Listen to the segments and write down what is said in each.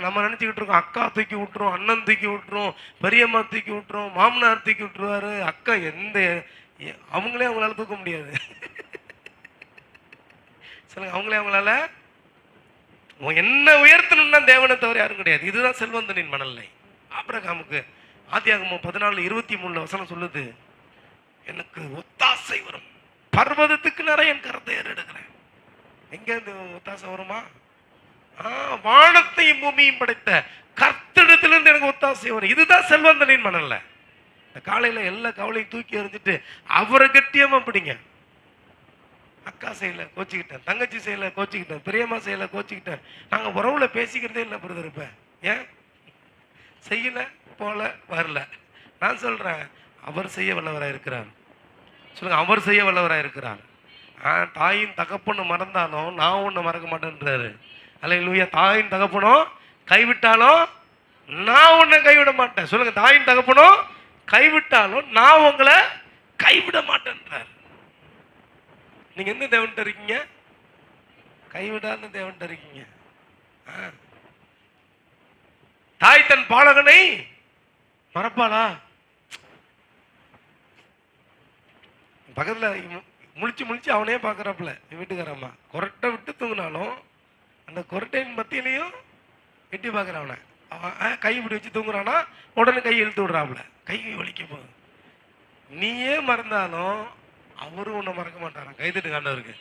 நம்ம நினைச்சுக்கிட்டு இருக்கோம் அக்கா தூக்கி விட்டுரும், அண்ணன் தூக்கி விட்டுரும், பெரியம்மா தூக்கி விட்டுரும், மாமனார் தூக்கி விட்டுருவாரு. அக்கா அவங்களே அவங்களால தூக்க முடியாது. சொல்லுங்க, அவங்களே அவங்களால என்ன உயர்த்தணும்னா தேவனை தவிர யாரும் கிடையாது. இதுதான் செல்வந்தனின் மனநிலை. ஆபிரகாமுக்கு ஆதியாகமம் 14:23 சொல்லுது, எனக்கு ஒத்தாசை வரும், பர்வதத்துக்கு நிறைய என் கரத்தை ஏறெடுக்கிறேன். எங்க இருந்து ஒத்தாசை வருமா? வானத்தையும் பூமியும் படைத்த கர்த்தரிடத்திலிருந்து எனக்கு ஒத்தாசை வரும். இதுதான் செல்வந்தனின் மனநிலை. இந்த காலையில எல்லா கவலையும் தூக்கி எறிஞ்சிட்டு அவரை கட்டியமா பிடிங்க. அக்கா செய்யல கோச்சிக்கிட்டேன், தங்கச்சி செய்யல கோச்சிக்கிட்டேன், பெரியம்மா செய்யல கோச்சிக்கிட்டேன், நாங்க உறவுல பேசிக்கிறதே இல்லை பிரதர். இப்ப ஏன் செய்யல, போல, வரல? நான் சொல்றேன், அவர் செய்ய வல்லவராக இருக்கிறார். சொல்லுங்க, அவர் செய்ய வல்லவராக இருக்கிறார். தாயின் தகப்பன்னு மறந்தாலும் நான் ஒண்ணு மறக்க மாட்டேன்றாரு. அல்லேலூயா. தாயின் தகப்பனும் கைவிட்டாலும் நான் உன்னை கைவிட மாட்டேன். சொல்லுங்க, தாயின் தகப்பனும் கைவிட்டாலும் நான் உங்களை கைவிட மாட்டேன்றார். நீங்க எந்த தேவன்கிட்ட இருக்கீங்க? கைவிடாத தேவன்கிட்ட இருக்கீங்க. தாய் தன் பாலகனை மறப்பாளா? பக்கத்துல முழிச்சு முழிச்சு அவனே பாக்குறாப்புல வீட்டுக்காரம்மா. கொரட்டை விட்டு தூங்கினாலும் அந்த கொரட்டையின் மத்தியிலையும் எட்டி பார்க்குறான். அவனை கை இப்படி வச்சு தூங்குறானா, உடனே கை இழுத்து விடுறாப்புல, கை வலிக்க போகுது. நீயே மறந்தாலும் அவரும் உன்னை மறக்க மாட்டாரான். கைதட்டு ஆண்டவருக்கு.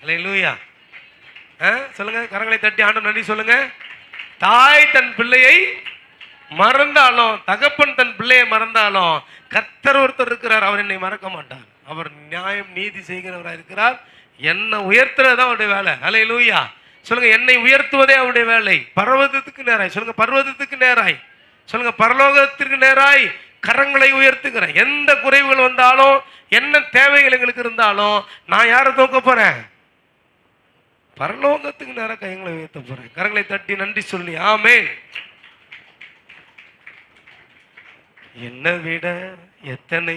அல்லேலூயா. சொல்லுங்க, கரங்களை தட்டி ஆண்டவர் நன்றி சொல்லுங்க. தாய் தன் பிள்ளையை மறந்தாலும், தகப்பன் தன் பிள்ளையை மறந்தாலும், கர்த்தர் ஒருத்தர் இருக்கிறார், அவர் என்னை மறக்க மாட்டார். அவர் நியாயம் நீதி செய்கிறவராக இருக்கிறார். என்னை உயர்த்துறதுதான் அவருடைய வேலை. அல்லேலூயா. சொல்லுங்க, என்னை உயர்த்துவதே அவருடைய வேலை. பர்வதத்துக்கு நேராய், சொல்லுங்க, பர்வதத்துக்கு நேராய், சொல்லுங்க, பரலோகத்திற்கு நேராய் கரங்களை உயர்த்துக்கிறேன். எந்த குறைவுகள் வந்தாலும், என்ன தேவைகள் எங்களுக்கு இருந்தாலும், நான் யாரை தூக்க போறேன்? பரலோகத்துக்கு நேரம் கைகளை உயர்த்த போறேன். கரங்களை தட்டி நன்றி சொல்லி ஆமென். என்னை விட எத்தனை